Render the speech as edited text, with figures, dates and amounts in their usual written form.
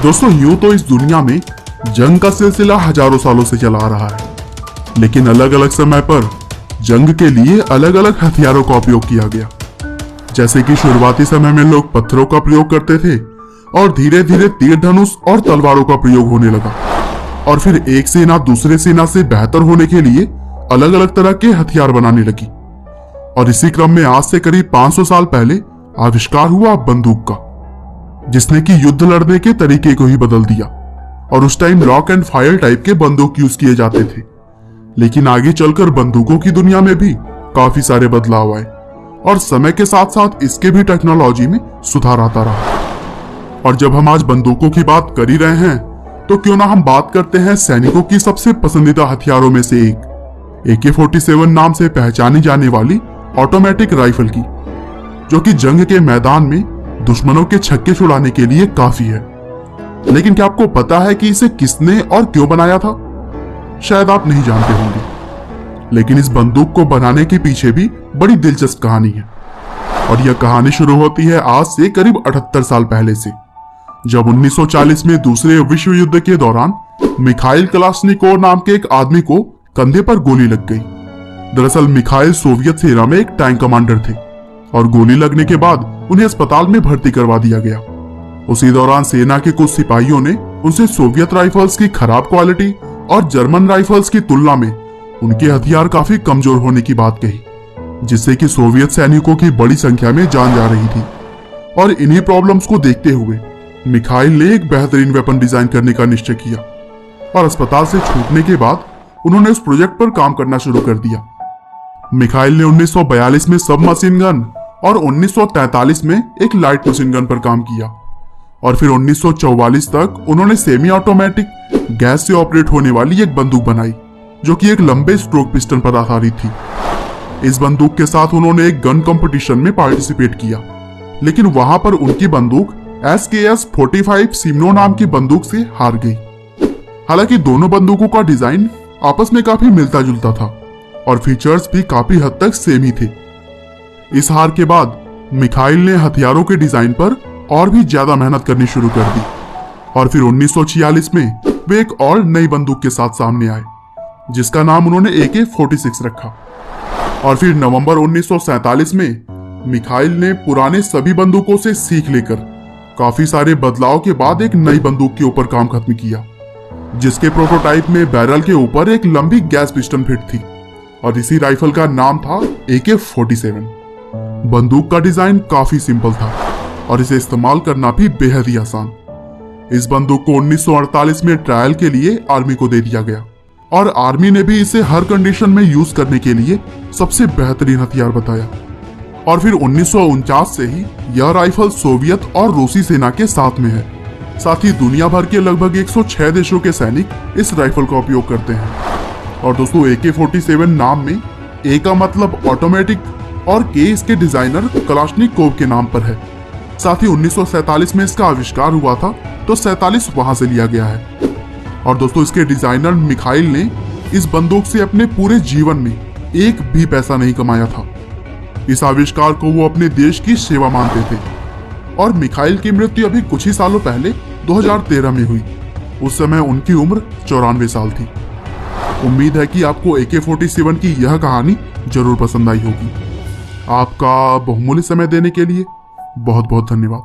दोस्तों यूं तो इस दुनिया में जंग का सिलसिला हजारों सालों से चला आ रहा है, लेकिन अलग अलग समय पर जंग के लिए अलग अलग हथियारों का उपयोग किया गया। जैसे कि शुरुआती समय में लोग पत्थरों का प्रयोग करते थे और धीरे धीरे तीर धनुष और तलवारों का प्रयोग होने लगा, और फिर एक सेना दूसरे सेना से बेहतर होने के लिए अलग अलग तरह के हथियार बनाने लगी। और इसी क्रम में आज से करीब 500 साल पहले आविष्कार हुआ बंदूक का, जिसने कि युद्ध लड़ने के तरीके को ही बदल दिया। और उस time lock and fire type के बंदूक यूज किए जाते थे, लेकिन आगे चलकर बंदूकों की दुनिया में भी काफी सारे बदलाव आए और समय के साथ साथ इसके भी टेक्नोलॉजी में सुधार आता रहा। और जब हम आज बंदूकों की बात कर ही रहे हैं, तो क्यों ना हम बात करते हैं सैनिकों की सबसे पसंदीदा हथियारों में से एक AK-47 नाम से पहचानी जाने वाली ऑटोमेटिक राइफल की, जो कि जंग के मैदान में दुश्मनों के छक्के छुड़ाने के लिए काफी है। लेकिन क्या आपको पता है कि इसे किसने और क्यों बनाया था? शायद आप नहीं जानते होंगे, लेकिन इस बंदूक को बनाने के पीछे भी बड़ी दिलचस्प कहानी है। और यह कहानी शुरू होती है आज से करीब 78 साल पहले से, जब 1940 में दूसरे विश्व युद्ध के दौरान मिखाइल कलाश्निकोव नाम के एक आदमी को कंधे पर गोली लग गई। दरअसल मिखाइल सोवियत सेना में एक टैंक कमांडर थे और गोली लगने के बाद उन्हें अस्पताल में भर्ती करवा दिया गया। उसी दौरान सेना के कुछ सिपाहियों ने उनसे सोवियत राइफल्स की खराब क्वालिटी और जर्मन राइफल्स की तुलना में उनके हथियार काफी कमजोर होने की बात कही, जिससे कि सोवियत सैनिकों की बड़ी संख्या में जान जा रही थी। और इन्हीं प्रॉब्लम्स को देखते हुए मिखाइल ने एक बेहतरीन वेपन डिजाइन करने का निश्चय किया और अस्पताल से छूटने के बाद उन्होंने उस प्रोजेक्ट पर काम करना शुरू कर दिया। मिखाइल ने 1942 में सब मशीन गन और 1943 में एक लाइट मशीन गन पर काम किया, और फिर 1944 तक उन्होंने सेमी ऑटोमेटिक गैस से ऑपरेट होने वाली एक बंदूक बनाई, जो कि एक लंबे स्ट्रोक पिस्टन पर आधारित थी। इस बंदूक के साथ उन्होंने एक गन कंपटीशन में पार्टिसिपेट किया, लेकिन वहां पर उनकी बंदूक SKS-45 सिमनो नाम की बंदूक से हार गई। हालांकि दोनों बंदूकों का डिजाइन आपस में काफी मिलता जुलता था और फीचर्स भी काफी हद तक सेम ही थे। इस हार के बाद मिखाइल ने हथियारों के डिजाइन पर और भी ज्यादा मेहनत करनी शुरू कर दी, और फिर 1946 में वे एक और नई बंदूक के साथ सामने आए, जिसका नाम उन्होंने AK-46 रखा। और फिर नवंबर 1947 में मिखाइल ने पुराने सभी बंदूकों से सीख लेकर काफी सारे बदलाव के बाद एक नई बंदूक के ऊपर काम खत्म किया, जिसके प्रोटोटाइप में बैरल के ऊपर एक लंबी गैस पिस्टन फिट थी, और इसी राइफल का नाम था AK-47। बंदूक का डिजाइन काफी सिंपल था और इसे इस्तेमाल करना भी बेहद ही आसान। इस बंदूक को 1948 में ट्रायल के लिए आर्मी को दे दिया गया, और आर्मी ने भी इसे हर कंडीशन में यूज करने के लिए सबसे बेहतरीन हथियार बताया। और फिर 1949 से ही यह राइफल सोवियत और रूसी सेना के साथ में है। साथ ही दुनिया भर के लगभग 106 देशों के सैनिक इस राइफल का उपयोग करते हैं। और दोस्तों AK-47 नाम में A का मतलब ऑटोमेटिक और K इसके डिजाइनर कलाश्निकोव के नाम पर है। साथ ही 1947 में इसका आविष्कार हुआ था, तो 47 वहां से लिया गया है। और दोस्तों इसके डिजाइनर मिखाइल ने इस बंदूक से अपने पूरे जीवन में एक भी पैसा नहीं कमाया था। इस आविष्कार को वो अपने देश की सेवा मानते थे। और मिखाइल की मृत्यु अभी कुछ ही सालों पहले 2013 में हुई। उस समय उनकी उम्र 94 साल थी। उम्मीद है कि आपको AK-47 की यह कहानी जरूर पसंद आई होगी। आपका बहुमूल्य समय देने के लिए बहुत बहुत धन्यवाद।